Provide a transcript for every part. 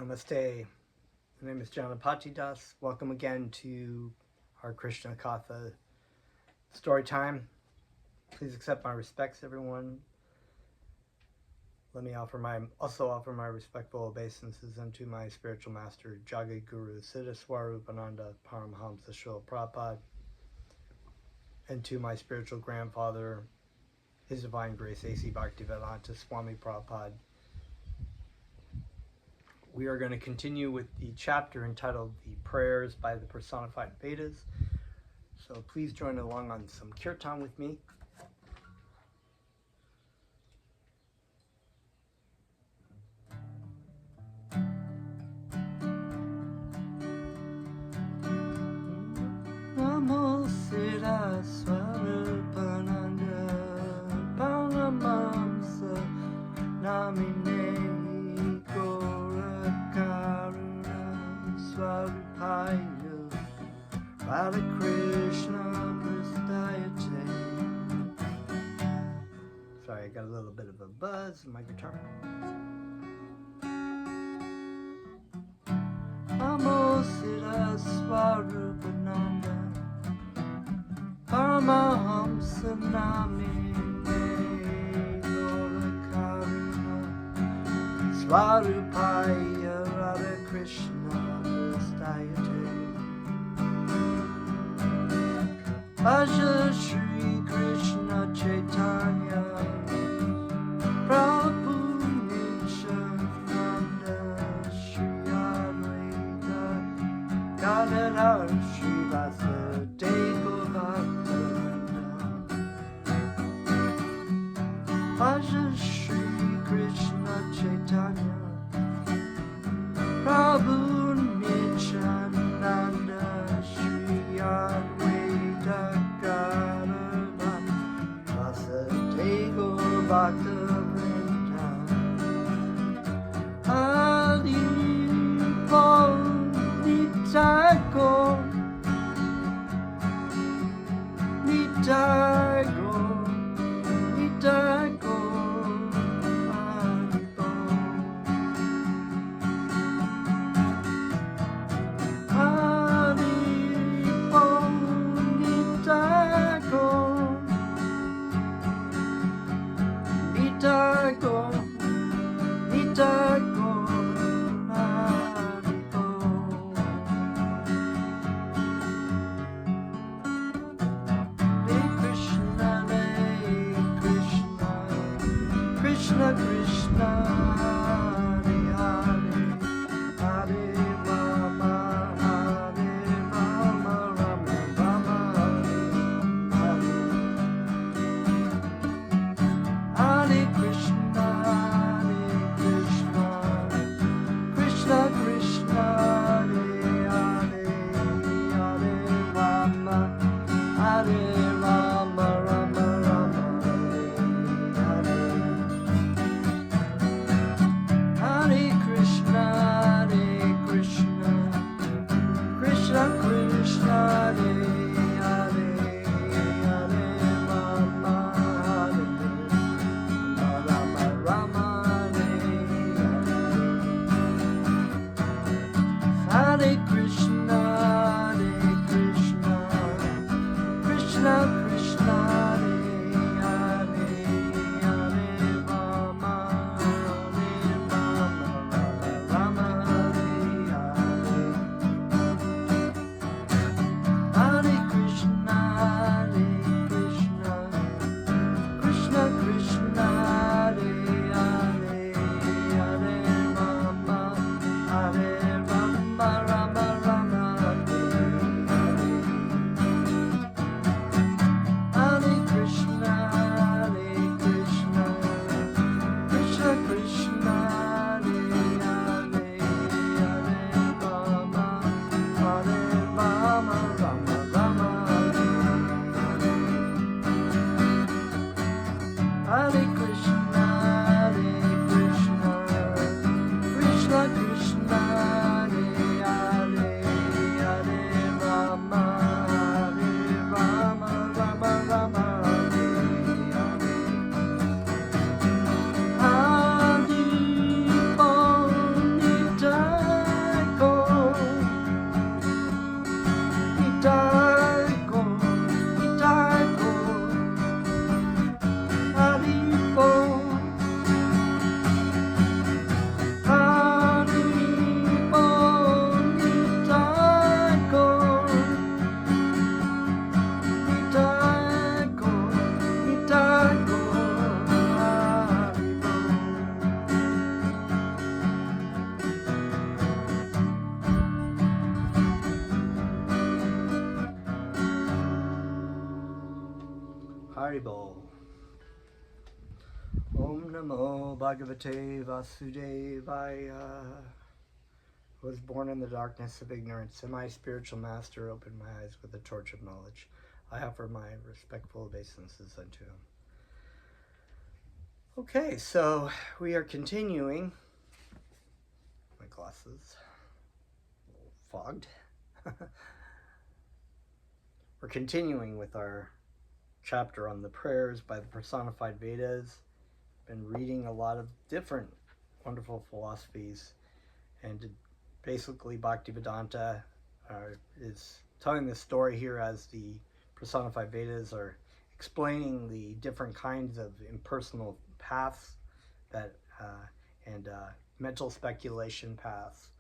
Namaste. My name is Janapati Das. Welcome again to our Krishna Katha story time. Please accept my respects, everyone. Let me also offer my respectful obeisances unto my spiritual master, Jagat Guru Siddha Swarupananda Paramhamsa Srila Prabhupada, and to my spiritual grandfather, His Divine Grace A.C. Bhaktivedanta Swami Prabhupada. We are going to continue with the chapter entitled The Prayers by the Personified Vedas. So please join along on some kirtan with me. Namo Siddha Swarupananda Paramhamsa Namine Swarupaya Radha Krishna Prasthayate. Sorry, I got a little bit of a buzz in my guitar. Namo Siddha Swarupananda Paramahamsa Namine Gaurakaruna Swarupaya Radha Krishna Bhaja Shri Krishna Chaitanya Prabhu Nityananda Shri Advaita Gadadhar Shri Vasudeva Bhaktivinoda Bhaja Shri Krishna Chaitanya Prabhu Nityananda Shri Advaita Bhaktivinoda Ali Paul Nitako Haribol. Om Namo Bhagavate Vasudevaya. I was born in the darkness of ignorance. Semi-spiritual master opened my eyes with a torch of knowledge. I offer my respectful obeisances unto him. Okay, so we are continuing. My glasses fogged. We're continuing with our chapter on the prayers by the personified Vedas. Been reading a lot of different wonderful philosophies, and basically Bhaktivedanta is telling this story here as the personified Vedas are explaining the different kinds of impersonal paths that and mental speculation paths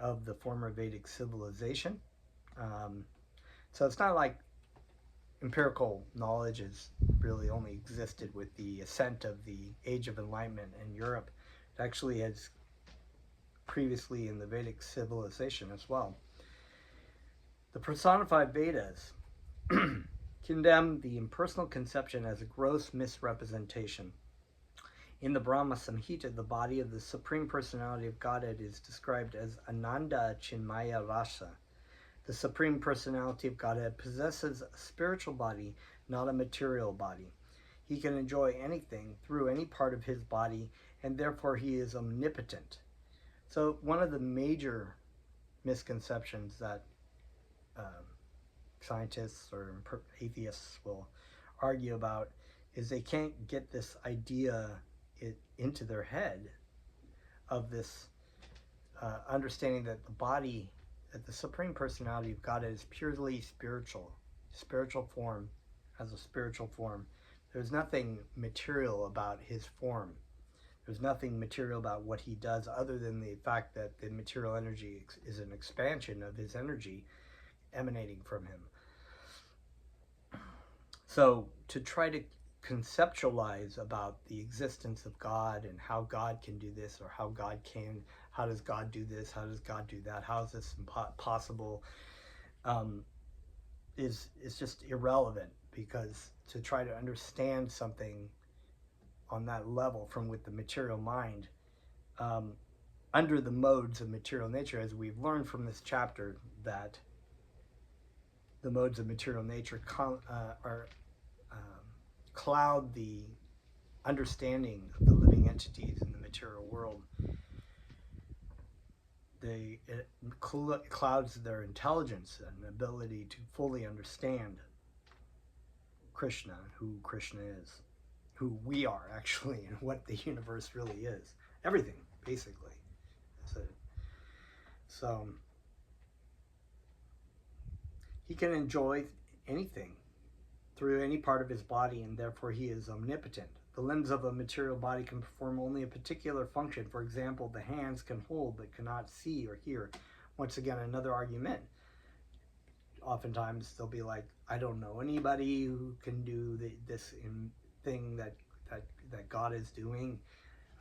of the former Vedic civilization. So it's not like empirical knowledge has really only existed with the ascent of the Age of Enlightenment in Europe. It actually has previously in the Vedic civilization as well. The personified Vedas condemn the impersonal conception as a gross misrepresentation. In the Brahma Samhita, the body of the Supreme Personality of Godhead is described as Ananda Chinmaya Rasa. The Supreme Personality of Godhead possesses a spiritual body, not a material body. He can enjoy anything through any part of his body, and therefore he is omnipotent. So one of the major misconceptions that scientists or atheists will argue about is they can't get this idea into their head of this understanding that the body, that the Supreme Personality of God is purely spiritual form, as a spiritual form. There's nothing material about his form. There's nothing material about what he does other than the fact that the material energy is an expansion of his energy emanating from him. So to try to conceptualize about the existence of God and how God can do this or how does God do this, how does God do that, how is this possible, is just irrelevant, because to try to understand something on that level from with the material mind, under the modes of material nature, as we've learned from this chapter, that the modes of material nature cloud the understanding of the living entities in the material world. It clouds their intelligence and ability to fully understand Krishna, who Krishna is, who we are actually, and what the universe really is. Everything, basically. So he can enjoy anything through any part of his body, and therefore he is omnipotent. The limbs of a material body can perform only a particular function. For example, the hands can hold but cannot see or hear. Once again, another argument. Oftentimes they'll be like, I don't know anybody who can do this thing that God is doing.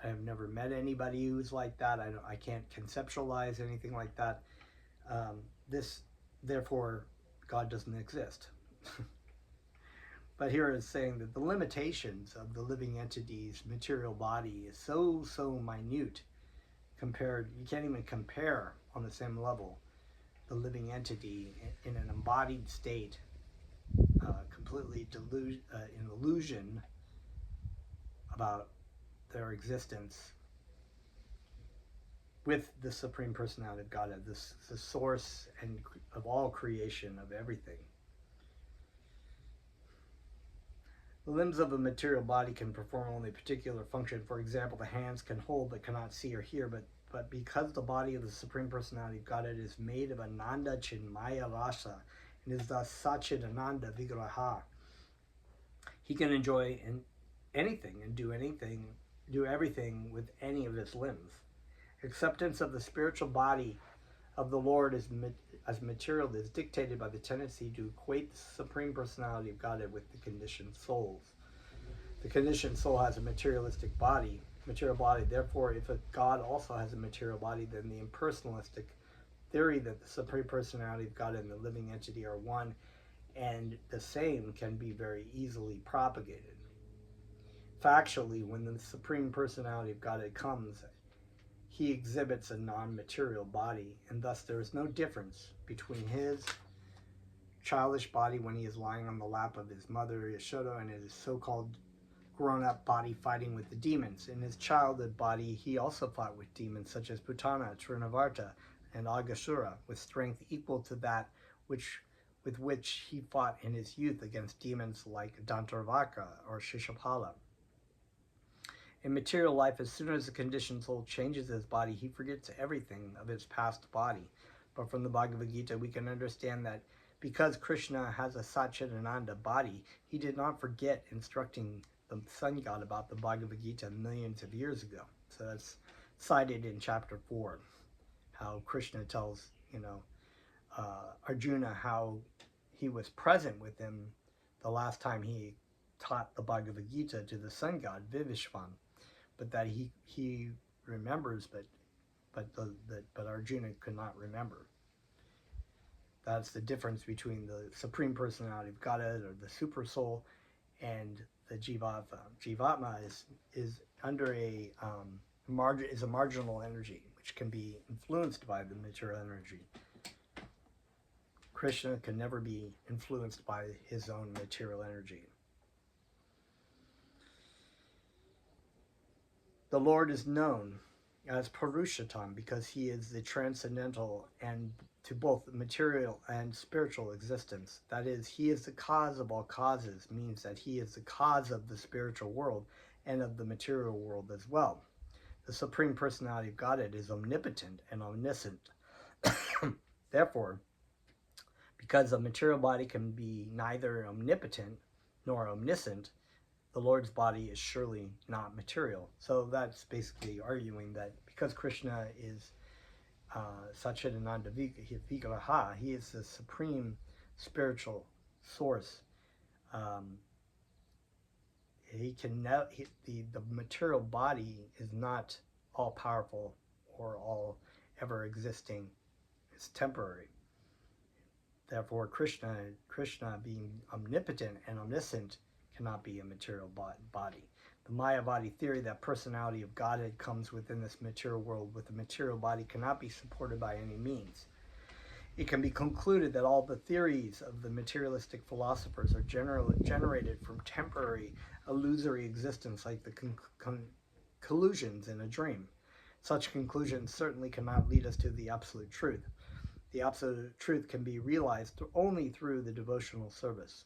I have never met anybody who's like that. I can't conceptualize anything like that. Therefore, God doesn't exist. But here it's saying that the limitations of the living entity's material body is so minute compared, you can't even compare on the same level the living entity in an embodied state, completely in illusion about their existence, with the Supreme Personality of God, the source and of all creation of everything. The limbs of a material body can perform only a particular function. For example, the hands can hold but cannot see or hear, but because the body of the Supreme Personality of Godhead is made of Ananda Chinmaya Rasa and is thus Satchit Ananda Vigraha, he can enjoy anything and do everything with any of his limbs. Acceptance of the spiritual body of the Lord as material is dictated by the tendency to equate the Supreme Personality of Godhead with the conditioned souls. The conditioned soul has a material body. Therefore, if a God also has a material body, then the impersonalistic theory that the Supreme Personality of God and the living entity are one and the same can be very easily propagated. Factually, when the Supreme Personality of Godhead comes, he exhibits a non-material body, and thus there is no difference between his childish body when he is lying on the lap of his mother Yashoda and his so-called grown-up body fighting with the demons. In his childhood body, he also fought with demons such as Putana, Trinavarta, and Aghasura, with strength equal to that with which he fought in his youth against demons like Dantarvaka or Shishapala. In material life, as soon as the conditioned soul changes his body, he forgets everything of his past body. But from the Bhagavad Gita, we can understand that because Krishna has a Satchidananda body, he did not forget instructing the sun god about the Bhagavad Gita millions of years ago. So that's cited in chapter 4, how Krishna tells, Arjuna how he was present with him the last time he taught the Bhagavad Gita to the sun god Vivishvan, but that he remembers, but Arjuna could not remember. That's the difference between the Supreme Personality of Godhead, or the Super Soul, and the Jivatma. Jivatma is under a marginal energy, which can be influenced by the material energy. Krishna can never be influenced by his own material energy. The Lord is known as Purushottam because he is the transcendental and to both material and spiritual existence. That is, he is the cause of all causes, means that he is the cause of the spiritual world and of the material world as well. The Supreme Personality of Godhead is omnipotent and omniscient. Therefore, because the material body can be neither omnipotent nor omniscient, the Lord's body is surely not material. So that's basically arguing that because Krishna is Satchidananda Vigraha, he is the supreme spiritual source. The material body is not all powerful or all ever existing. It's temporary. Therefore, Krishna being omnipotent and omniscient cannot be a material body. The Mayavadi theory that personality of Godhead comes within this material world with a material body cannot be supported by any means. It can be concluded that all the theories of the materialistic philosophers are generated from temporary, illusory existence like the collusions in a dream. Such conclusions certainly cannot lead us to the absolute truth. The absolute truth can be realized only through devotional service.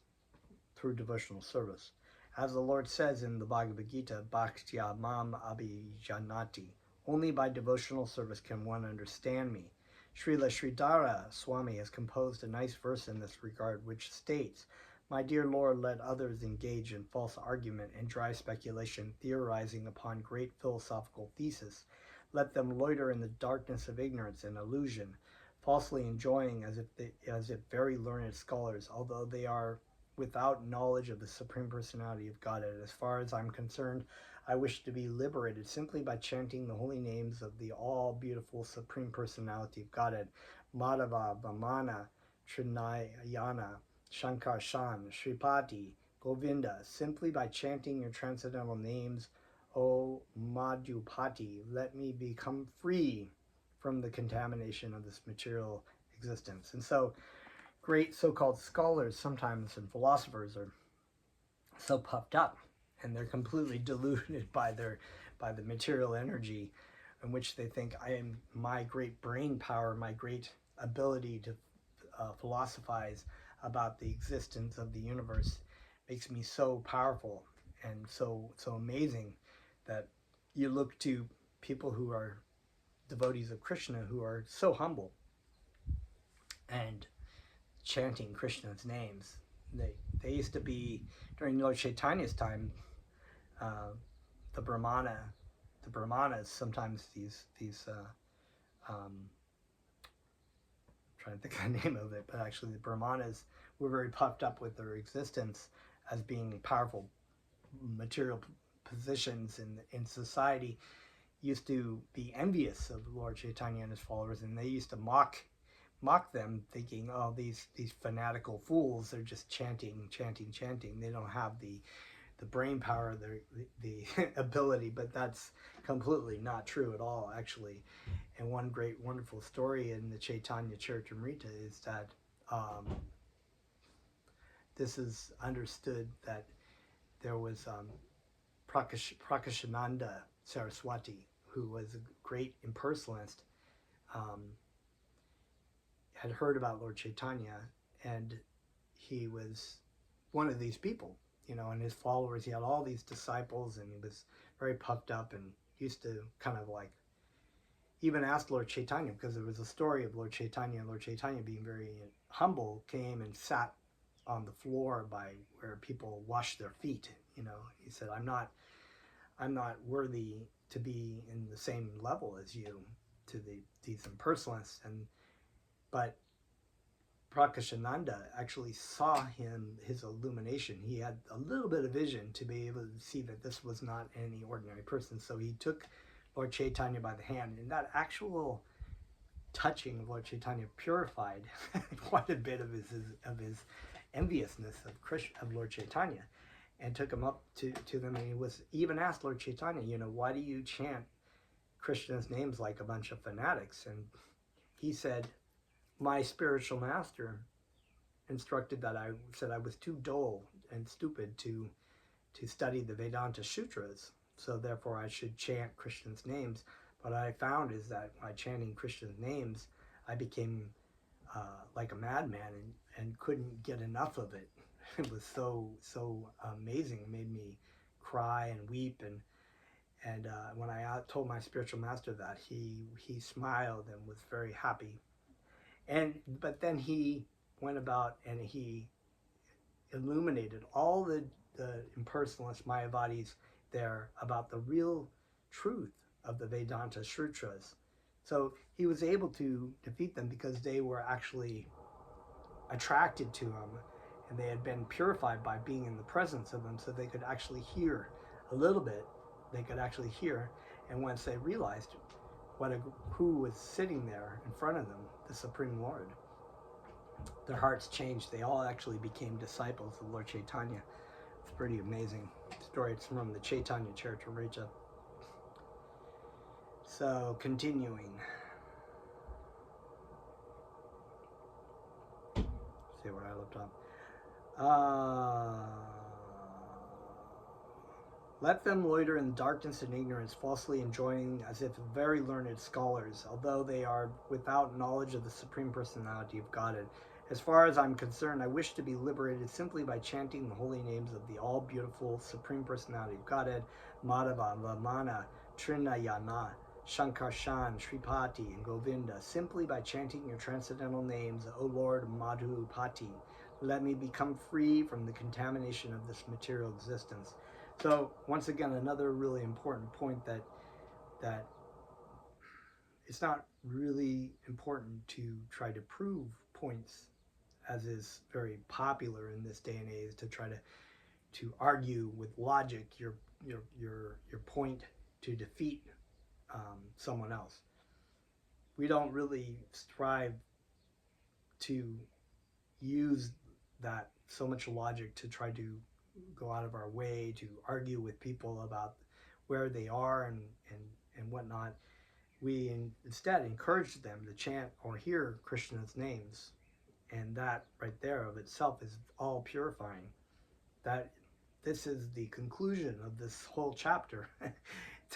As the Lord says in the Bhagavad Gita, Bhaktya mam abhijanati, only by devotional service can one understand me. Srila Sridhara Swami has composed a nice verse in this regard, which states, "My dear Lord, let others engage in false argument and dry speculation, theorizing upon great philosophical thesis. Let them loiter in the darkness of ignorance and illusion, falsely enjoying as if very learned scholars, although they are without knowledge of the Supreme Personality of Godhead. As far as I'm concerned, I wish to be liberated simply by chanting the holy names of the all-beautiful Supreme Personality of Godhead, Madhava, Vamana, Trinayana, Shankarshan, Shripati, Govinda. Simply by chanting your transcendental names, O Madhupati, let me become free from the contamination of this material existence." And so, great so-called scholars sometimes and philosophers are so puffed up, and they're completely deluded by the material energy, in which they think my great brain power, my great ability to philosophize about the existence of the universe makes me so powerful and so amazing that you look to people who are devotees of Krishna who are so humble and chanting Krishna's names. They used to be, during Lord Chaitanya's time, the Brahmanas, sometimes these I'm trying to think of the name of it, but actually the Brahmanas were very puffed up with their existence as being powerful material positions in society, used to be envious of Lord Chaitanya and his followers, and they used to mock mock them, thinking, oh, these fanatical fools, they're just chanting, chanting, chanting. They don't have the brain power, the ability. But that's completely not true at all, actually. And one great, wonderful story in the Chaitanya Charitamrita is that this is understood that there was Prakashananda Saraswati, who was a great impersonalist, um, had heard about Lord Chaitanya, and he was one of these people, and his followers. He had all these disciples, and he was very puffed up and used to kind of like even ask Lord Chaitanya, because there was a story of Lord Chaitanya, and Lord Chaitanya, being very humble, came and sat on the floor by where people wash their feet. He said, I'm not worthy to be in the same level as you, to these impersonalists. But Prakashananda actually saw his illumination. He had a little bit of vision to be able to see that this was not any ordinary person. So he took Lord Chaitanya by the hand, and that actual touching of Lord Chaitanya purified quite a bit of his enviousness of Lord Chaitanya, and took him up to them. And he was even asked Lord Chaitanya, why do you chant Krishna's names like a bunch of fanatics? And he said, my spiritual master instructed that I was too dull and stupid to study the Vedanta Sutras, so therefore I should chant Krishna's names. What I found is that by chanting Krishna's names, I became like a madman, and couldn't get enough of it. It was so amazing. It made me cry and weep, and when I told my spiritual master that, he smiled and was very happy. But then he went about and he illuminated all the impersonalist Mayavadis there about the real truth of the Vedanta Sutras. So he was able to defeat them because they were actually attracted to him, and they had been purified by being in the presence of him, so they could actually hear a little bit. They could actually hear, and once they realized who was sitting there in front of them, the Supreme Lord, their hearts changed. They all actually became disciples of Lord Chaitanya. It's a pretty amazing story. It's from the Chaitanya Charitamrita. So, continuing. Let's see where I left off. Let them loiter in darkness and ignorance, falsely enjoining as if very learned scholars, although they are without knowledge of the Supreme Personality of Godhead. As far as I'm concerned, I wish to be liberated simply by chanting the holy names of the all-beautiful Supreme Personality of Godhead, Madhava, Vamana, Trinayana, Shankarshan, Sripati, and Govinda, simply by chanting your transcendental names, O Lord Madhupati. Let me become free from the contamination of this material existence. So, once again, another really important point that it's not really important to try to prove points, as is very popular in this day and age, to try to argue with logic your point to defeat someone else. We don't really strive to use that so much logic to try to go out of our way to argue with people about where they are and whatnot. We instead encourage them to chant or hear Krishna's names, and that right there of itself is all purifying. That this is the conclusion of this whole chapter,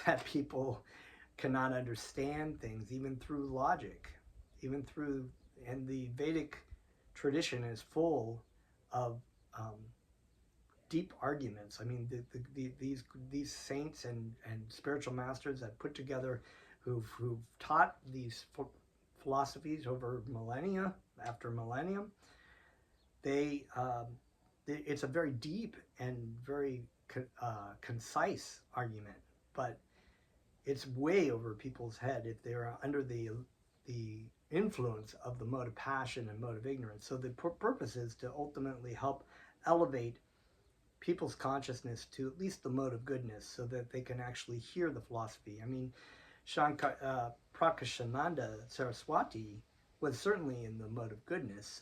that people cannot understand things even through logic, and the Vedic tradition is full of deep arguments. I mean, these saints and spiritual masters that put together, who've taught these philosophies over millennia after millennium, it's a very deep and very concise argument, but it's way over people's head if they're under the influence of the mode of passion and mode of ignorance. So the purpose is to ultimately help elevate people's consciousness to at least the mode of goodness, so that they can actually hear the philosophy. I mean, Prakashananda Saraswati was certainly in the mode of goodness.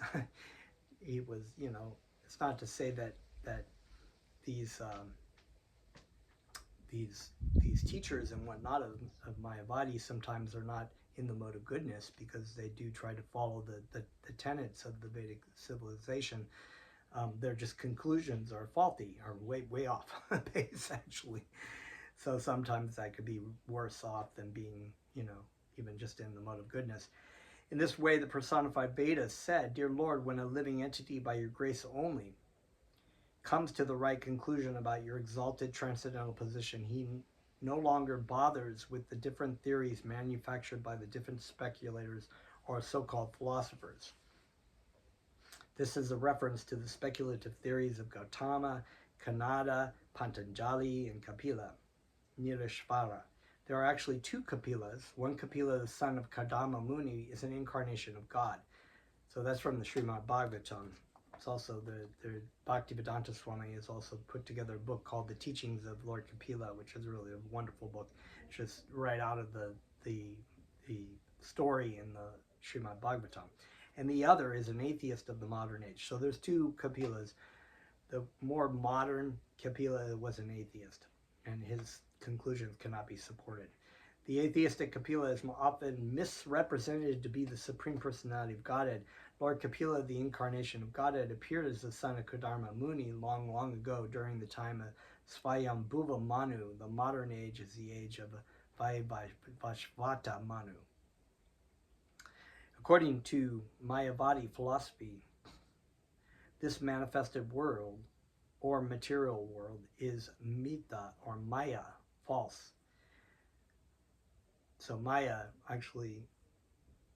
He was, it's not to say that these these these teachers and whatnot of Mayavadi sometimes are not in the mode of goodness, because they do try to follow the tenets of the Vedic civilization. Their just conclusions are faulty, are way off base, actually. So sometimes that could be worse off than being, even just in the mode of goodness. In this way, the personified Vedas said, "Dear Lord, when a living entity by your grace only comes to the right conclusion about your exalted transcendental position, he no longer bothers with the different theories manufactured by the different speculators or so-called philosophers." This is a reference to the speculative theories of Gautama, Kanada, Patanjali, and Kapila, Nirishvara. There are actually two Kapilas. One Kapila, the son of Kadama Muni, is an incarnation of God. So that's from the Srimad Bhagavatam. It's also the Bhaktivedanta Swami has also put together a book called The Teachings of Lord Kapila, which is really a wonderful book. It's just right out of the story in the Srimad Bhagavatam. And the other is an atheist of the modern age. So there's two Kapilas. The more modern Kapila was an atheist, and his conclusions cannot be supported. The atheistic Kapila is often misrepresented to be the Supreme Personality of Godhead. Lord Kapila, the incarnation of Godhead, appeared as the son of Kadama Muni long ago during the time of Svayambhuva Manu. The modern age is the age of Vaishvata Manu. According to Mayavadi philosophy, this manifested world or material world is mita or maya, false. So Maya, actually,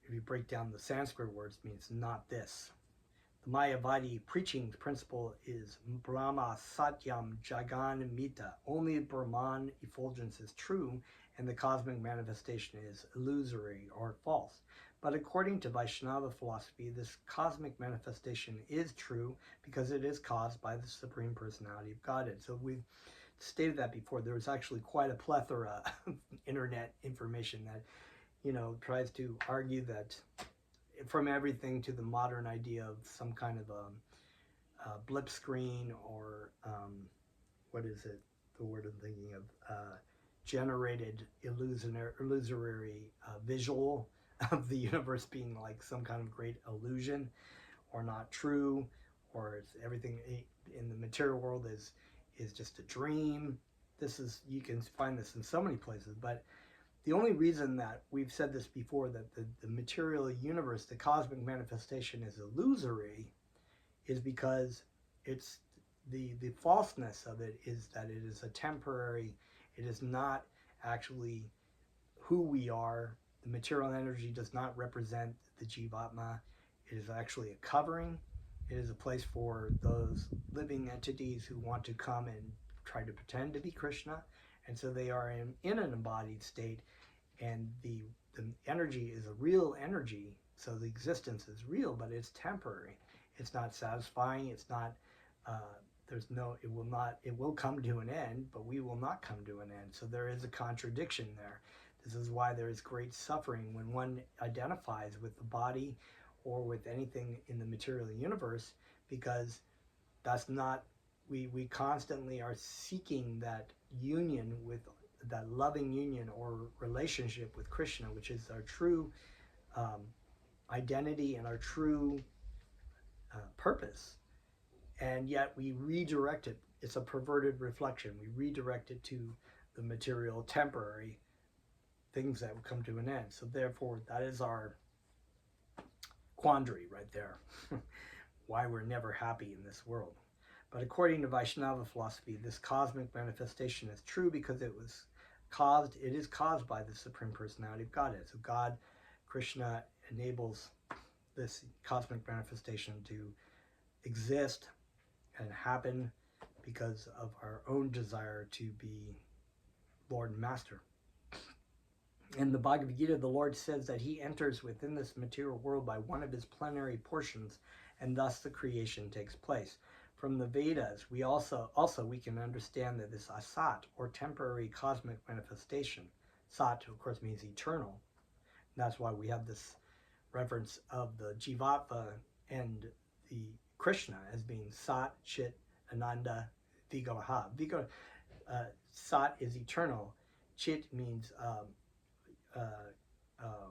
if you break down the Sanskrit words, means not this. The Mayavadi preaching principle is Brahma Satyam Jagan Mita. Only Brahman effulgence is true, and the cosmic manifestation is illusory or false. But according to Vaishnava philosophy, this cosmic manifestation is true because it is caused by the Supreme Personality of Godhead. So we've stated that before. There was actually quite a plethora of internet information that, tries to argue that, from everything to the modern idea of some kind of a blip screen, or what is it, the word I'm thinking of, generated illusory visual of the universe being like some kind of great illusion, or not true, or everything in the material world is just a dream. You can find this in so many places, but the only reason that we've said this before, that the material universe, the cosmic manifestation, is illusory, is because it's the falseness of it is that it is a temporary, it is not actually who we are. The material energy does not represent the Jivatma. It is actually a covering. It is a place for those living entities who want to come and try to pretend to be Krishna. And so they are in an embodied state, and the energy is a real energy. So the existence is real, but it's temporary. It's not satisfying. It's not, it will come to an end, but we will not come to an end. So there is a contradiction there. This is why there is great suffering when one identifies with the body or with anything in the material universe, because that's not, we constantly are seeking that union with, that loving union or relationship with Krishna, which is our true identity and our true purpose. And yet we redirect it. It's a perverted reflection. We redirect it to the material, temporary things that will come to an end. So therefore, that is our quandary right there. Why we're never happy in this world. But according to Vaishnava philosophy, this cosmic manifestation is true because it is caused by the Supreme Personality of Godhead. So God, Krishna, enables this cosmic manifestation to exist and happen because of our own desire to be Lord and Master. In the Bhagavad Gita, the Lord says that he enters within this material world by one of his plenary portions, and thus the creation takes place. From the Vedas, we can understand that this asat, or temporary cosmic manifestation, sat of course means eternal. That's why we have this reference of the Jivatva and the Krishna as being Sat, Chit, Ananda, Vigaraha. Sat is eternal. Chit means uh, uh,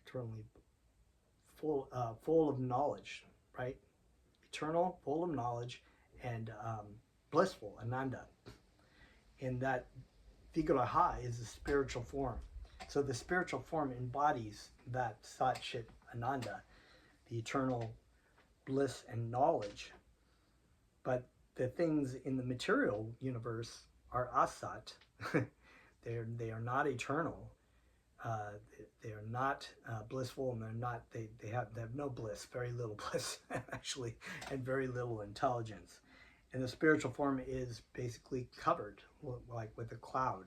eternally full of knowledge, right? Eternal, full of knowledge, and blissful, Ananda. And that Vigraha is the spiritual form. So the spiritual form embodies that Sat Chit Ananda, the eternal bliss and knowledge. But the things in the material universe are asat. They are not eternal. Uh, they are not blissful, and they have no bliss, very little bliss actually, and very little intelligence. And the spiritual form is basically covered like with a cloud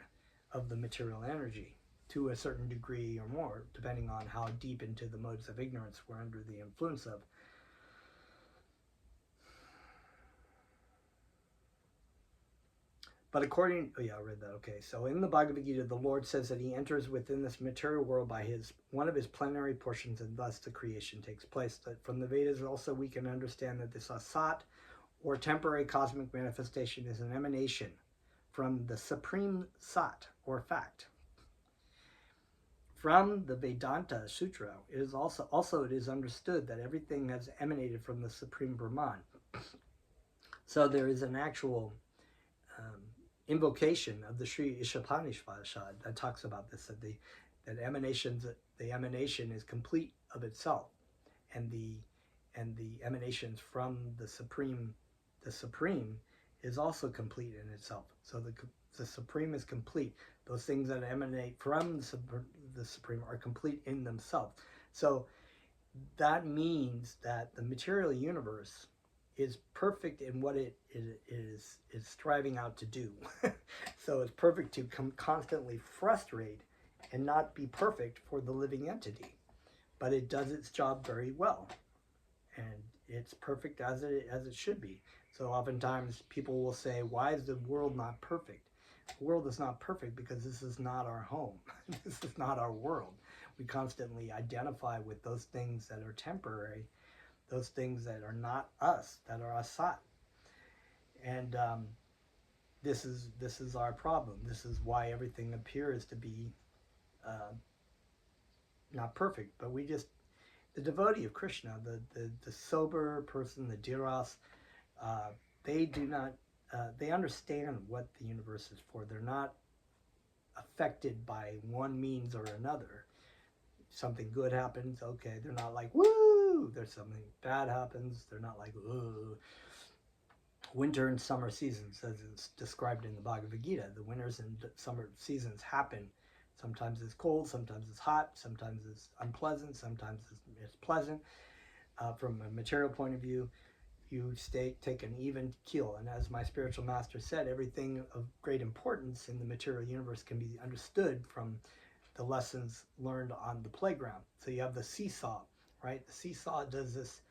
of the material energy to a certain degree or more, depending on how deep into the modes of ignorance we're under the influence of. But I read that. Okay, so in the Bhagavad Gita, the Lord says that he enters within this material world by one of his plenary portions, and thus the creation takes place. That from the Vedas also we can understand that this asat, or temporary cosmic manifestation, is an emanation from the supreme sat, or fact. From the Vedanta Sutra, it is also it is understood that everything has emanated from the supreme Brahman. So there is an actual invocation of the Sri Ishopanishad that talks about this, that the emanation is complete of itself, and the emanations from the supreme is also complete in itself. So the supreme is complete. Those things that emanate from the supreme are complete in themselves. So that means that the material universe is perfect in what it is striving out to do. So it's perfect to constantly frustrate and not be perfect for the living entity, but it does its job very well, and it's perfect as it should be. So oftentimes people will say, why is the world not perfect? The world is not perfect because this is not our home. This is not our world. We constantly identify with those things that are temporary, those things that are not us, that are asat. And this is our problem. This is why everything appears to be not perfect. But the devotee of Krishna, the sober person, the dhiras, they do not, they understand what the universe is for. They're not affected by one means or another. Something good happens, okay, they're not like, woo! There's something bad happens, they're not like, ooh. Winter and summer seasons, as it's described in the Bhagavad Gita, the winters and summer seasons happen. Sometimes it's cold, sometimes it's hot, sometimes it's unpleasant, sometimes it's pleasant. From a material point of view, you take an even keel. And as my spiritual master said, everything of great importance in the material universe can be understood from the lessons learned on the playground. So you have the seesaw, right? The seesaw does this,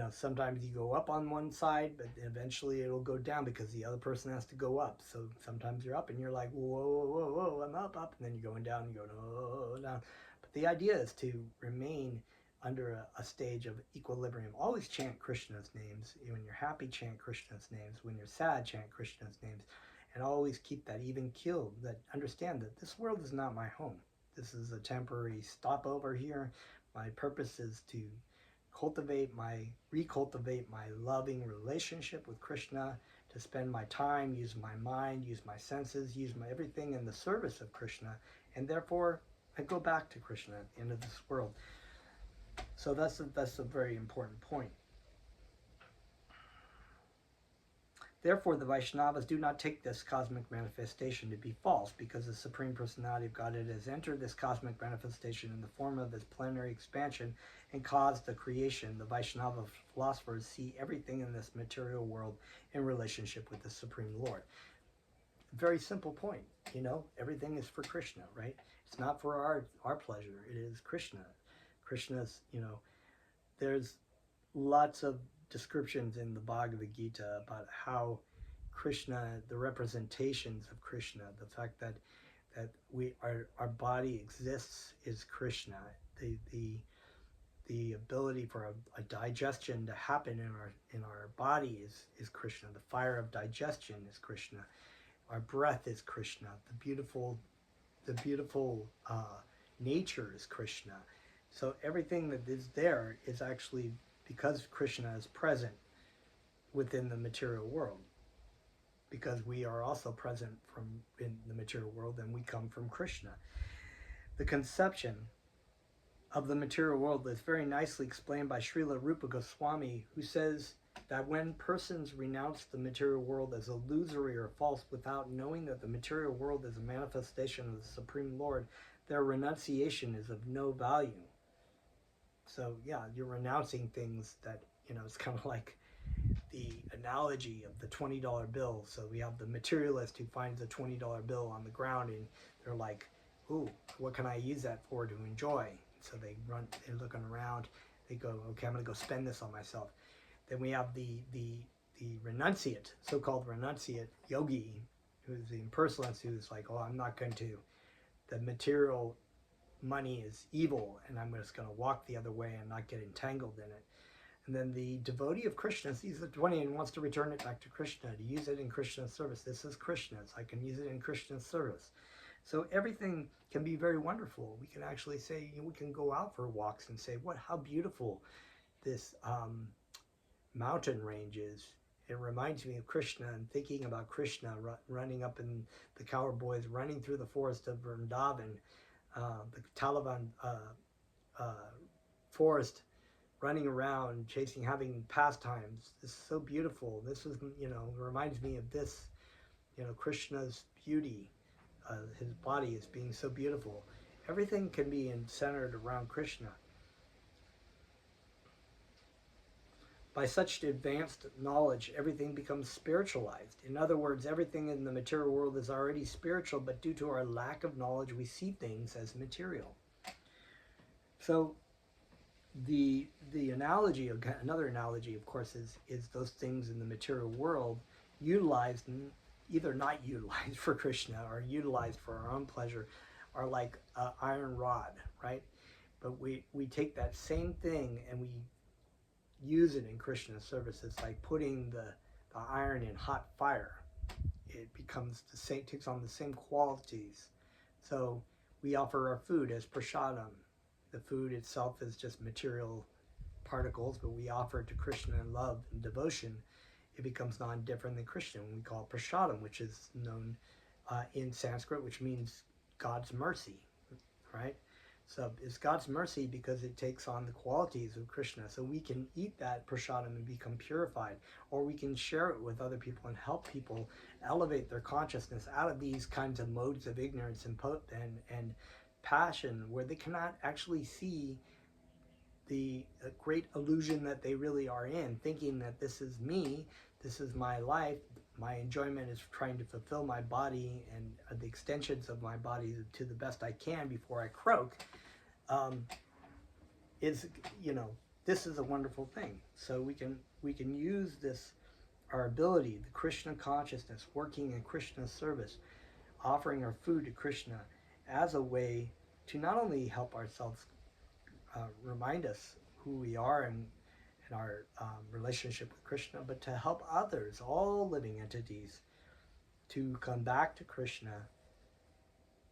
sometimes you go up on one side, but eventually it'll go down because the other person has to go up. So sometimes you're up and you're like, whoa, whoa, whoa, I'm up, and then you're going down and you go, no, down. But the idea is to remain under a stage of equilibrium. Always chant Krishna's names. When you're happy, chant Krishna's names. When you're sad, chant Krishna's names. And always keep that even keel, that understand that this world is not my home. This is a temporary stopover here. My purpose is to recultivate my loving relationship with Krishna, to spend my time, use my mind, use my senses, use my everything in the service of Krishna. And therefore, I go back to Krishna at the end of this world. So that's a very important point. Therefore, the Vaishnavas do not take this cosmic manifestation to be false, because the Supreme Personality of Godhead has entered this cosmic manifestation in the form of this plenary expansion and caused the creation. The Vaishnava philosophers see everything in this material world in relationship with the Supreme Lord. Very simple point, everything is for Krishna, right? It's not for our pleasure, it is Krishna. Krishna's, there's lots of descriptions in the Bhagavad Gita about how Krishna, the representations of Krishna, the fact that our body exists is Krishna. the ability for a digestion to happen in our body is Krishna. The fire of digestion is Krishna. Our breath is Krishna. The beautiful nature is Krishna. So everything that is there is actually because Krishna is present within the material world. Because we are also present in the material world, and we come from Krishna. The conception of the material world is very nicely explained by Srila Rupa Goswami, who says that when persons renounce the material world as illusory or false without knowing that the material world is a manifestation of the Supreme Lord, their renunciation is of no value. So yeah, you're renouncing things that, it's kind of like the analogy of the $20 bill. So we have the materialist who finds a $20 bill on the ground, and they're like, ooh, what can I use that for to enjoy? So they're looking around, they go, okay, I'm going to go spend this on myself. Then we have the renunciate, so-called renunciate yogi, who's the impersonalist, who's like, oh, I'm not going to, the material money is evil, and I'm just going to walk the other way and not get entangled in it. And then the devotee of Krishna sees the 20 and wants to return it back to Krishna, to use it in Krishna's service. This is Krishna's. I can use it in Krishna's service. So everything can be very wonderful. We can actually say, we can go out for walks and say, how beautiful this mountain range is. It reminds me of Krishna, and thinking about Krishna running up in the cowboys, running through the forest of Vrindavan, the Taliban forest, running around, chasing, having pastimes. This is so beautiful. This is, reminds me of this, Krishna's beauty. His body is being so beautiful. Everything can be centered around Krishna. By such advanced knowledge, everything becomes spiritualized. In other words, everything in the material world is already spiritual, but due to our lack of knowledge, we see things as material. So the analogy, another analogy, of course, is those things in the material world utilized, either not utilized for Krishna or utilized for our own pleasure, are like an iron rod, right? But we take that same thing and we use it in Krishna's service. It's like putting the iron in hot fire. It becomes the same, takes on the same qualities. So we offer our food as prasadam. The food itself is just material particles, but we offer it to Krishna in love and devotion. It becomes non-different than Krishna. We call it prasadam, which is known in Sanskrit, which means God's mercy, right? So it's God's mercy because it takes on the qualities of Krishna. So we can eat that prasadam and become purified, or we can share it with other people and help people elevate their consciousness out of these kinds of modes of ignorance and passion, where they cannot actually see the great illusion that they really are in, thinking that this is me, this is my life, my enjoyment is trying to fulfill my body and the extensions of my body to the best I can before I croak. This is a wonderful thing. So we can use this, our ability, the Krishna consciousness, working in Krishna's service, offering our food to Krishna as a way to not only help ourselves remind us who we are and our relationship with Krishna, but to help others, all living entities, to come back to Krishna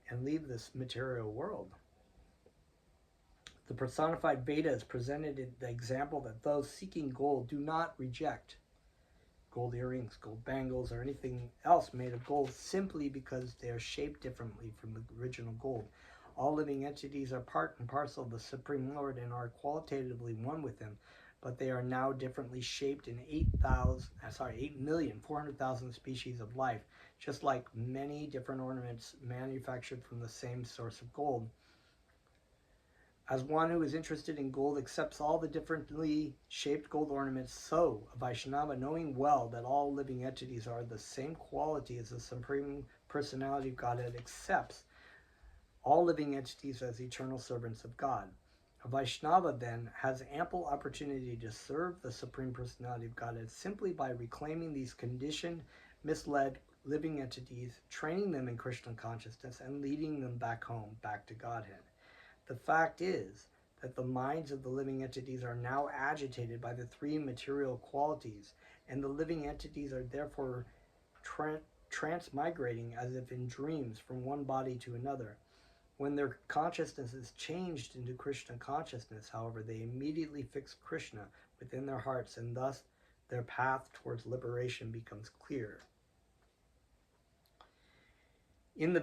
and leave this material world. The personified Vedas presented the example that those seeking gold do not reject gold earrings, gold bangles, or anything else made of gold simply because they are shaped differently from the original gold. All living entities are part and parcel of the Supreme Lord and are qualitatively one with Him, but they are now differently shaped in 8,400,000 species of life, just like many different ornaments manufactured from the same source of gold. As one who is interested in gold accepts all the differently shaped gold ornaments, so a Vaishnava, knowing well that all living entities are the same quality as the Supreme Personality of Godhead, accepts all living entities as eternal servants of God. A Vaishnava then has ample opportunity to serve the Supreme Personality of Godhead simply by reclaiming these conditioned, misled living entities, training them in Krishna consciousness, and leading them back home, back to Godhead. The fact is that the minds of the living entities are now agitated by the three material qualities, and the living entities are therefore transmigrating as if in dreams from one body to another. When their consciousness is changed into Krishna consciousness, however, they immediately fix Krishna within their hearts, and thus their path towards liberation becomes clear. In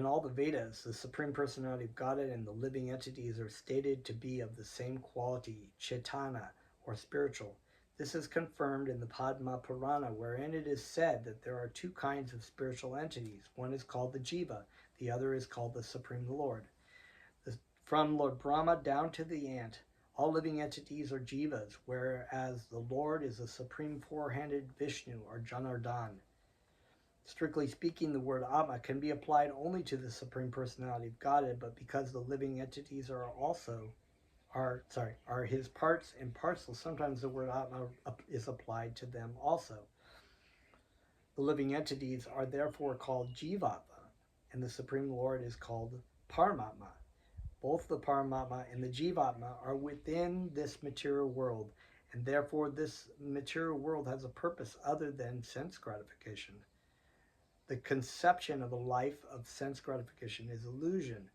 all the Vedas, the Supreme Personality of Godhead and the living entities are stated to be of the same quality, Chaitanya, or spiritual. This is confirmed in the Padma Purana, wherein it is said that there are two kinds of spiritual entities. One is called the Jiva, the other is called the Supreme Lord. From Lord Brahma down to the ant, all living entities are Jivas, whereas the Lord is the Supreme Four-Handed Vishnu, or Janardhan. Strictly speaking, the word Atma can be applied only to the Supreme Personality of Godhead, but because the living entities are his parts and parcels, sometimes the word Atma is applied to them also. The living entities are therefore called Jivatma, and the Supreme Lord is called Paramatma. Both the Paramatma and the Jivatma are within this material world, and therefore this material world has a purpose other than sense gratification. The conception of a life of sense gratification is illusion,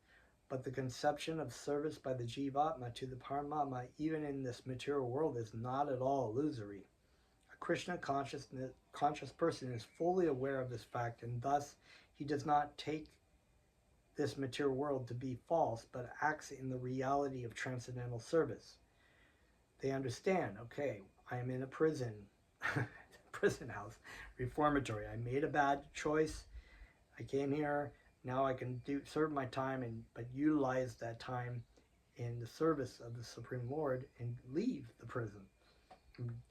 but the conception of service by the Jivatma to the Paramatma, even in this material world, is not at all illusory. A Krishna conscious person is fully aware of this fact, and thus he does not take this material world to be false, but acts in the reality of transcendental service. They understand, okay, I am in a prison, prison house, reformatory. I made a bad choice. I came here. Now I can serve my time, but utilize that time in the service of the Supreme Lord and leave the prison.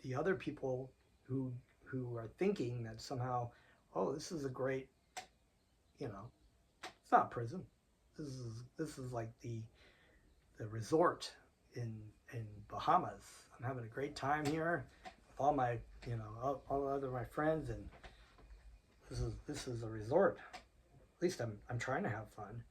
The other people who are thinking that somehow, oh, this is a great, it's not prison. This is like the resort in Bahamas. I'm having a great time here with all my all other my friends, and this is a resort. At least I'm trying to have fun.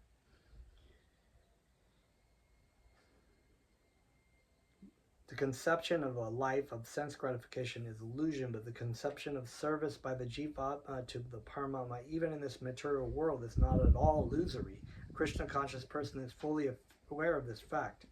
The conception of a life of sense gratification is illusion, but the conception of service by the Jivatma to the Paramatma, even in this material world, is not at all illusory. A Krishna conscious person is fully aware of this fact.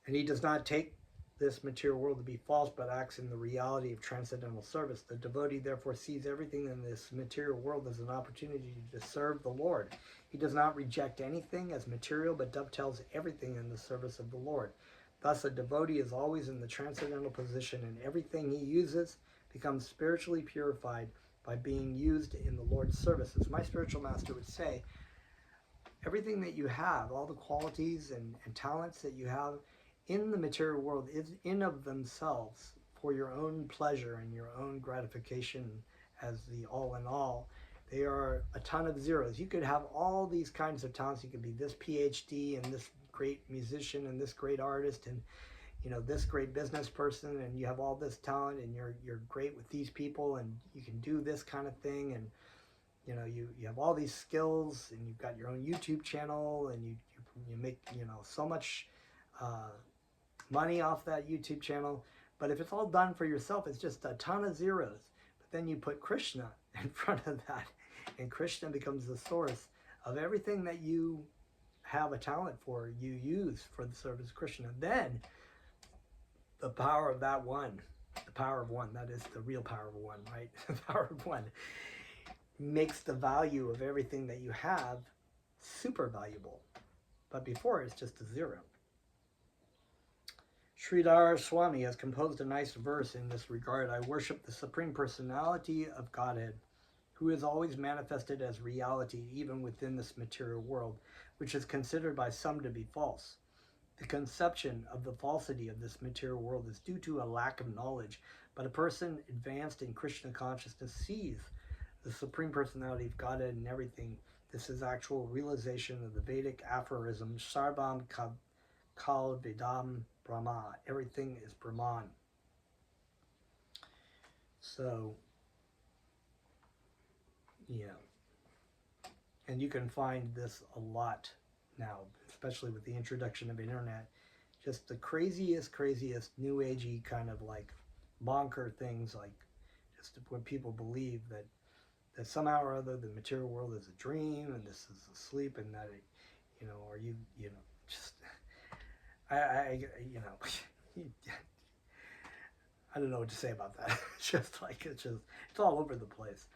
And he does not take this material world to be false, but acts in the reality of transcendental service. The devotee therefore sees everything in this material world as an opportunity to serve the Lord. He does not reject anything as material, but dovetails everything in the service of the Lord. Thus, a devotee is always in the transcendental position, and everything he uses becomes spiritually purified by being used in the Lord's service. As my spiritual master would say, everything that you have, all the qualities and talents that you have in the material world, is in of themselves for your own pleasure and your own gratification as the all in all. They are a ton of zeros. You could have all these kinds of talents. You could be this PhD and this great musician and this great artist and this great business person, and you have all this talent and you're great with these people and you can do this kind of thing, and you have all these skills, and you've got your own YouTube channel, and you make so much money off that YouTube channel. But if it's all done for yourself, it's just a ton of zeros. But then you put Krishna in front of that, and Krishna becomes the source of everything that you have a talent for, you use for the service of Krishna. Then the power of that one, the power of one, that is the real power of one, right? The power of one makes the value of everything that you have super valuable. But before, it's just a zero. Sridhar Swami has composed a nice verse in this regard. I worship the Supreme Personality of Godhead, who is always manifested as reality even within this material world, which is considered by some to be false. The conception of the falsity of this material world is due to a lack of knowledge, but a person advanced in Krishna consciousness sees the Supreme Personality of Godhead in everything. This is actual realization of the Vedic aphorism, Sarvam Kal Vedam Brahma. Everything is Brahman. So, yeah. And you can find this a lot now, especially with the introduction of internet. Just the craziest, new agey kind of like bonker things, like just when people believe that somehow or other the material world is a dream and this is a sleep, and that it, or just I I don't know what to say about that. It's just like it's all over the place.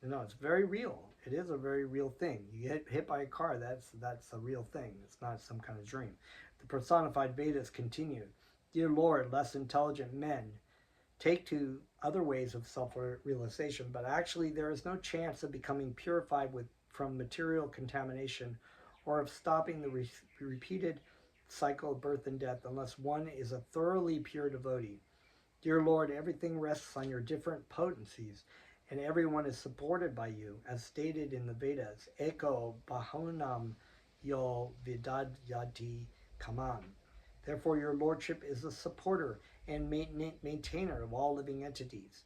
It's very real. It is a very real thing. You get hit by a car, that's a real thing. It's not some kind of dream. The personified Vedas continue. Dear Lord, less intelligent men take to other ways of self-realization, but actually there is no chance of becoming purified from material contamination or of stopping the repeated cycle of birth and death unless one is a thoroughly pure devotee. Dear Lord, everything rests on your different potencies, and everyone is supported by you, as stated in the Vedas. Eko bahunam yo vidadyati kaman. Therefore, your Lordship is the supporter and maintainer of all living entities.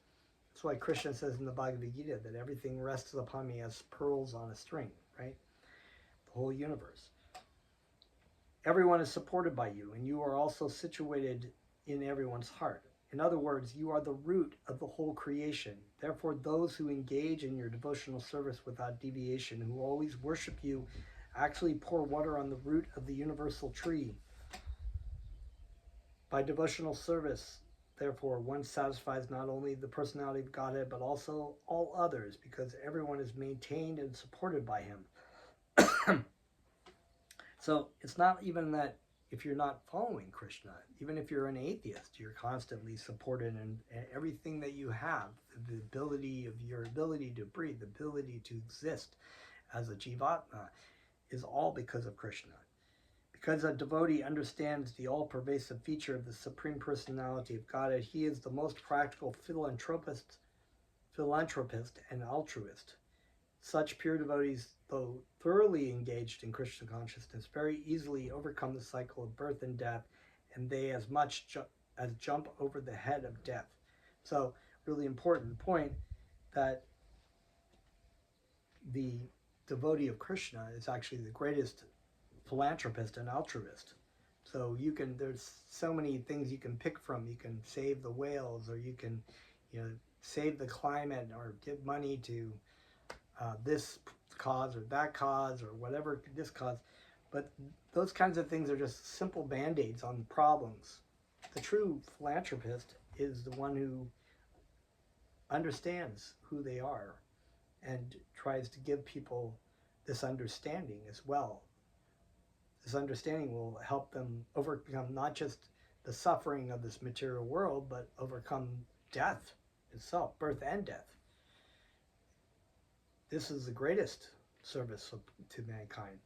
That's why Krishna says in the Bhagavad Gita that everything rests upon me as pearls on a string, right? The whole universe. Everyone is supported by you, and you are also situated in everyone's heart. In other words, you are the root of the whole creation. Therefore, those who engage in your devotional service without deviation, who always worship you, actually pour water on the root of the universal tree. By devotional service, therefore, one satisfies not only the personality of Godhead, but also all others, because everyone is maintained and supported by him. So it's not even that if you're not following Krishna, even if you're an atheist, you're constantly supported, and everything that you have, your ability to breathe, the ability to exist as a jivatma, is all because of Krishna. Because a devotee understands the all-pervasive feature of the Supreme Personality of Godhead, he is the most practical philanthropist and altruist. Such pure devotees, though thoroughly engaged in Krishna consciousness, very easily overcome the cycle of birth and death, and they as much as jump over the head of death. So, really important point that the devotee of Krishna is actually the greatest philanthropist and altruist. So there's so many things you can pick from. You can save the whales, or you can, save the climate, or give money to this cause or that cause, or whatever this cause. But those kinds of things are just simple band-aids on problems. The true philanthropist is the one who understands who they are and tries to give people this understanding as well. This understanding will help them overcome not just the suffering of this material world, but overcome death itself, birth and death. This is the greatest service to mankind.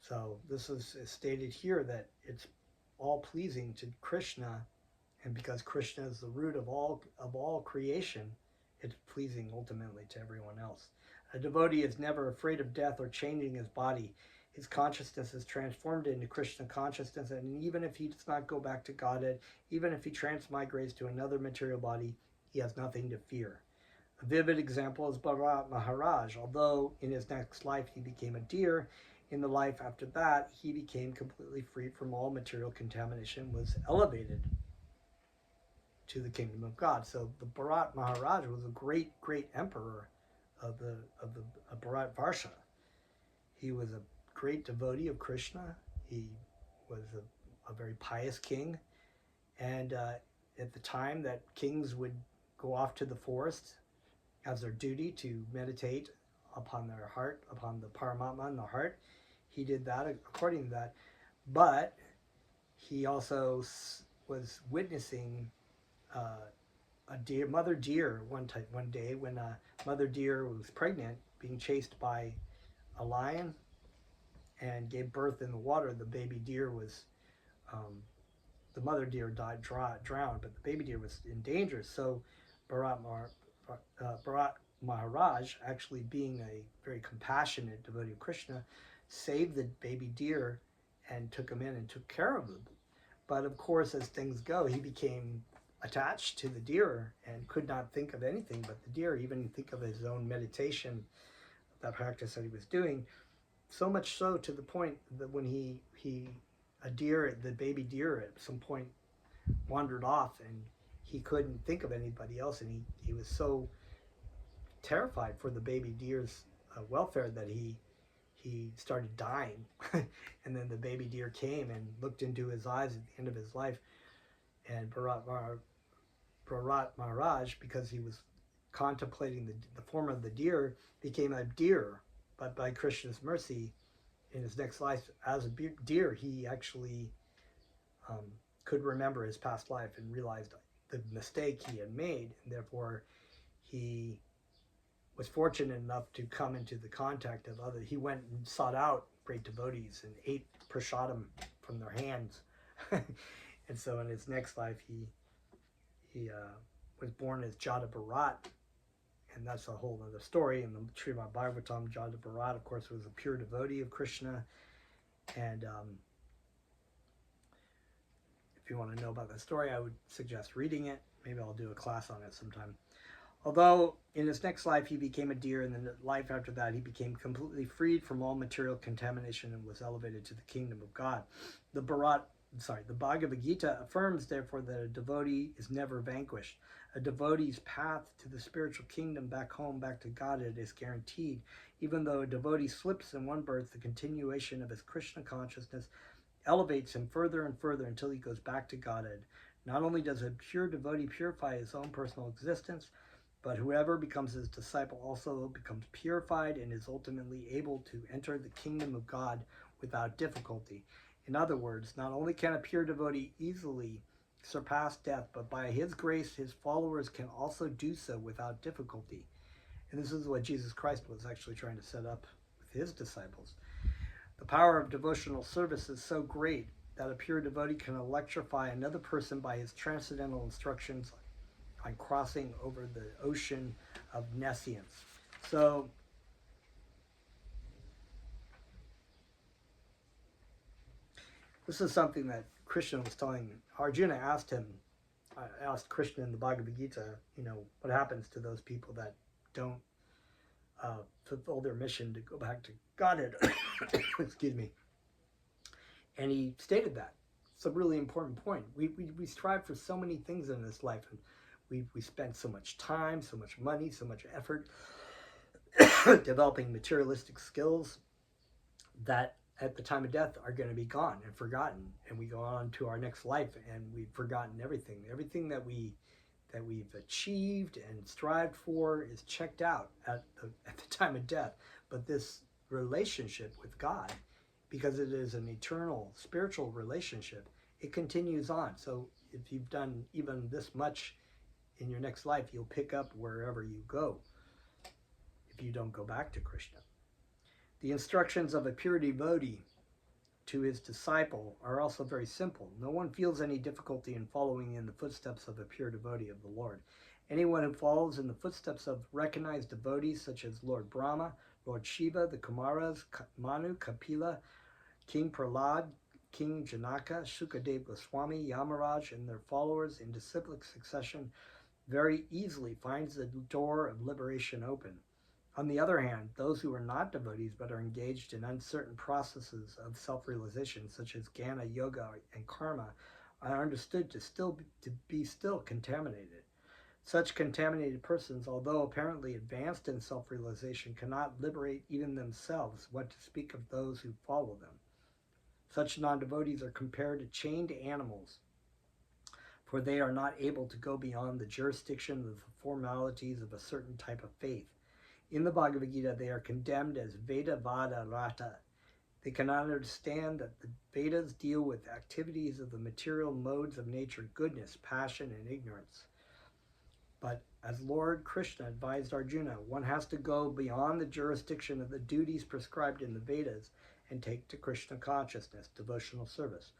So this is stated here that it's all pleasing to Krishna, and because Krishna is the root of all creation, it's pleasing ultimately to everyone else. A devotee is never afraid of death or changing his body. His consciousness is transformed into Krishna consciousness, and even if he does not go back to Godhead, even if he transmigrates to another material body, he has nothing to fear. A vivid example is Bharat Maharaj. Although in his next life he became a deer, in the life after that he became completely free from all material contamination, was elevated to the kingdom of God. So the Bharat Maharaj was a great emperor of Bharat Varsha. He was a great devotee of Krishna. He was a very pious king, and at the time that kings would go off to the forest as their duty to meditate upon their heart, upon the Paramatma in the heart, he did that according to that. But he also was witnessing a mother deer one day when a mother deer was pregnant, being chased by a lion and gave birth in the water. The baby deer was, the mother deer drowned, but the baby deer was in danger. So Bharat Maharaj, actually being a very compassionate devotee of Krishna, saved the baby deer and took him in and took care of him. But of course, as things go, he became attached to the deer and could not think of anything but the deer, even think of his own meditation, that practice that he was doing. so much so to the point that when the baby deer at some point wandered off, and he couldn't think of anybody else, and he was so terrified for the baby deer's welfare that he started dying. And then the baby deer came and looked into his eyes at the end of his life, and Bharat Maharaj, because he was contemplating the form of the deer, became a deer. But by Krishna's mercy, in his next life as a deer, he actually could remember his past life and realized the mistake he had made, and therefore he was fortunate enough to come into the contact of others. He went and sought out great devotees and ate prasadam from their hands. And so in his next life, he was born as Jada Bharat, and that's a whole other story. In the Srimad Bhagavatam, Jada Bharat, of course, was a pure devotee of Krishna. And if you want to know about that story, I would suggest reading it. Maybe I'll do a class on it sometime. Although in his next life he became a deer, and then the life after that he became completely freed from all material contamination and was elevated to the kingdom of God. The Bhagavad Gita affirms, therefore, that a devotee is never vanquished. A devotee's path to the spiritual kingdom back home, back to Godhead, is guaranteed. Even though a devotee slips in one birth, the continuation of his Krishna consciousness elevates him further and further until he goes back to Godhead. Not only does a pure devotee purify his own personal existence, but whoever becomes his disciple also becomes purified and is ultimately able to enter the kingdom of God without difficulty. In other words, not only can a pure devotee easily surpass death, but by his grace, his followers can also do so without difficulty. And this is what Jesus Christ was actually trying to set up with his disciples. The power of devotional service is so great that a pure devotee can electrify another person by his transcendental instructions on crossing over the ocean of nescience. So this is something that Krishna was telling Arjuna. Asked Krishna in the Bhagavad Gita, what happens to those people that don't fulfill their mission to go back to Godhead. Excuse me. And he stated that. It's a really important point. We strive for so many things in this life, and we spend so much time, so much money, so much effort developing materialistic skills that at the time of death are going to be gone and forgotten, and we go on to our next life and we've forgotten everything that we've achieved and strived for is checked out at the time of death. But this relationship with God, because it is an eternal spiritual relationship, it continues on. So if you've done even this much in your next life, you'll pick up wherever you go if you don't go back to Krishna. The instructions of a pure devotee to his disciple are also very simple. No one feels any difficulty in following in the footsteps of a pure devotee of the Lord. Anyone who follows in the footsteps of recognized devotees such as Lord Brahma, Lord Shiva, the Kumaras, Manu, Kapila, King Prahlad, King Janaka, Shukadev Goswami, Yamaraj, and their followers in disciplic succession very easily finds the door of liberation open. On the other hand, those who are not devotees but are engaged in uncertain processes of self-realization, such as Jnana, Yoga, and Karma, are understood to be contaminated. Such contaminated persons, although apparently advanced in self-realization, cannot liberate even themselves, what to speak of those who follow them. Such non-devotees are compared to chained animals, for they are not able to go beyond the jurisdiction of the formalities of a certain type of faith. In the Bhagavad Gita, they are condemned as Veda Vada Rata. They cannot understand that the Vedas deal with activities of the material modes of nature, goodness, passion, and ignorance. But as Lord Krishna advised Arjuna, one has to go beyond the jurisdiction of the duties prescribed in the Vedas and take to Krishna consciousness, devotional service.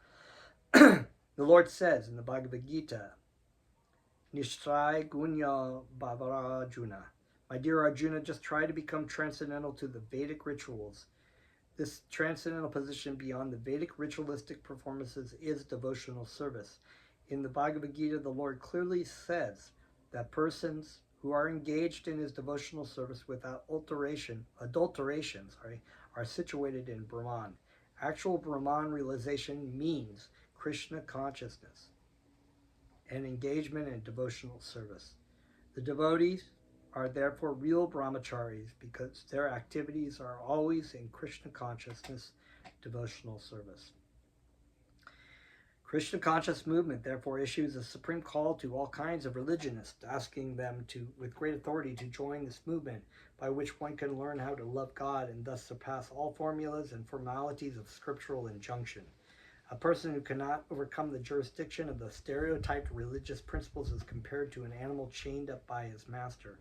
The Lord says in the Bhagavad Gita, Nishtrai Gunya Bhavara Arjuna. My dear Arjuna, just try to become transcendental to the Vedic rituals. This transcendental position beyond the Vedic ritualistic performances is devotional service. In the Bhagavad Gita, the Lord clearly says that persons who are engaged in his devotional service without adulteration, are situated in Brahman. Actual Brahman realization means Krishna consciousness and engagement in devotional service. The devotees are therefore real brahmacharis because their activities are always in Krishna consciousness, devotional service. Krishna conscious movement therefore issues a supreme call to all kinds of religionists, asking them to, with great authority, to join this movement by which one can learn how to love God and thus surpass all formulas and formalities of scriptural injunction. A person who cannot overcome the jurisdiction of the stereotyped religious principles is compared to an animal chained up by his master.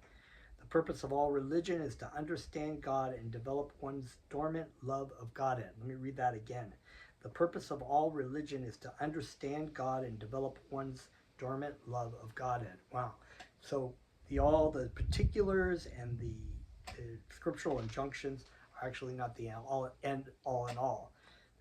The purpose of all religion is to understand God and develop one's dormant love of Godhead. Let me read that again. The purpose of all religion is to understand God and develop one's dormant love of Godhead. Wow. So all the particulars and the scriptural injunctions are actually not the all in all.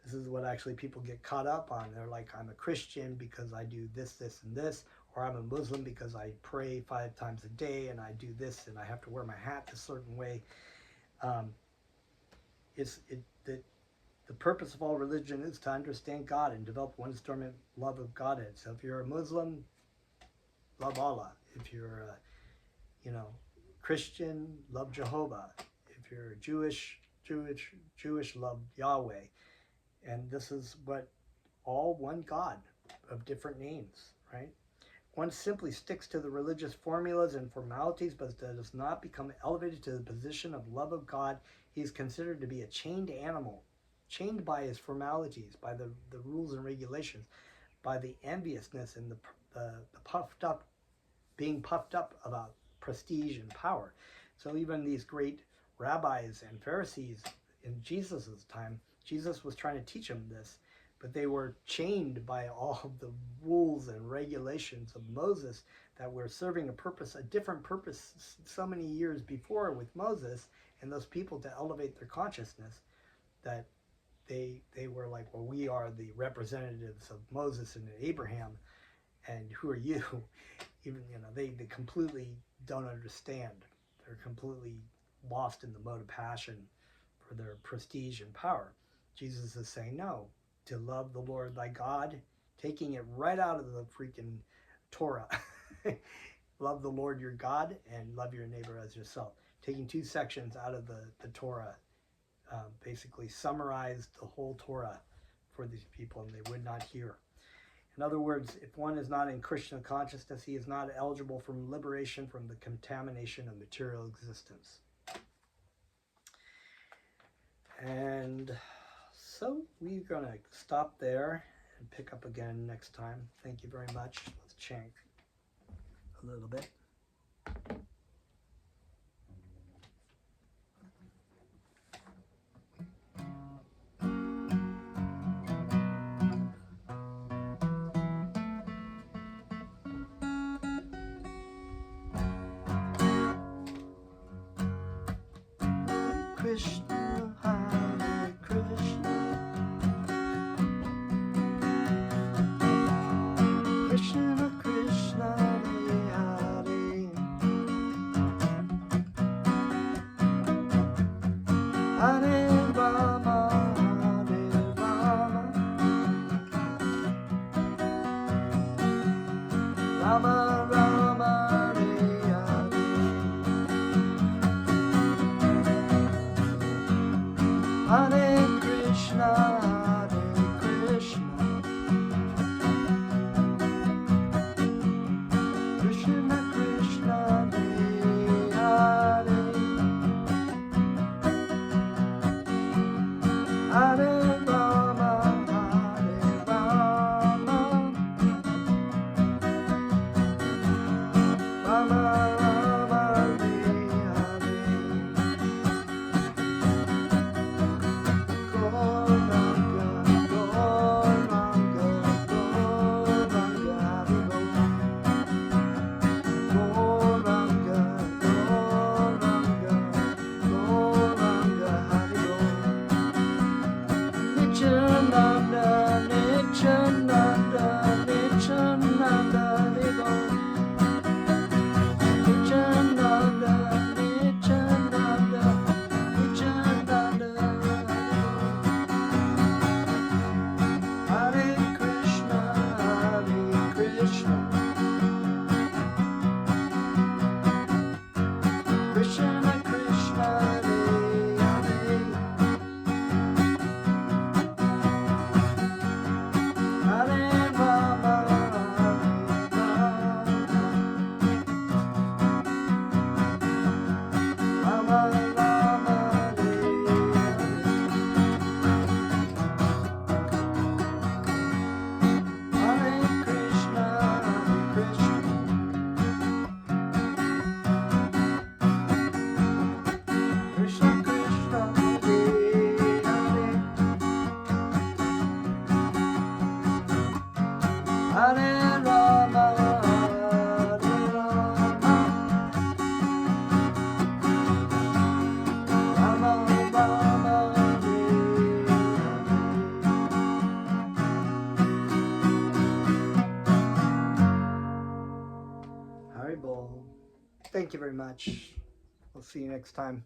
This is what actually people get caught up on. They're like, I'm a Christian because I do this, this, and this, or I'm a Muslim because I pray 5 times a day and I do this and I have to wear my hat a certain way. The purpose of all religion is to understand God and develop one's dormant love of Godhead. So if you're a Muslim, love Allah. If you're a, Christian, love Jehovah. If you're Jewish, love Yahweh. And this is what all one God of different names, right? One simply sticks to the religious formulas and formalities, but does not become elevated to the position of love of God. He is considered to be a chained animal, chained by his formalities, by the rules and regulations, by the enviousness and the being puffed up about prestige and power. So even these great rabbis and Pharisees in Jesus's time, Jesus was trying to teach them this, but they were chained by all of the rules and regulations of Moses that were serving a different purpose so many years before with Moses and those people to elevate their consciousness, that they were like, well, we are the representatives of Moses and Abraham, and who are you? Even, they completely don't understand. They're completely lost in the mode of passion for their prestige and power. Jesus is saying, no, to love the Lord thy God, taking it right out of the freaking Torah. Love the Lord your God and love your neighbor as yourself. Taking 2 sections out of the Torah, basically summarized the whole Torah for these people, and they would not hear. In other words, if one is not in Krishna consciousness, he is not eligible for liberation from the contamination of material existence. And so we're going to stop there and pick up again next time. Thank you very much. Let's chant a little bit. Krishna, Hare Krishna, Krishna Krishna, Hare Hare. Thank you very much. We'll see you next time.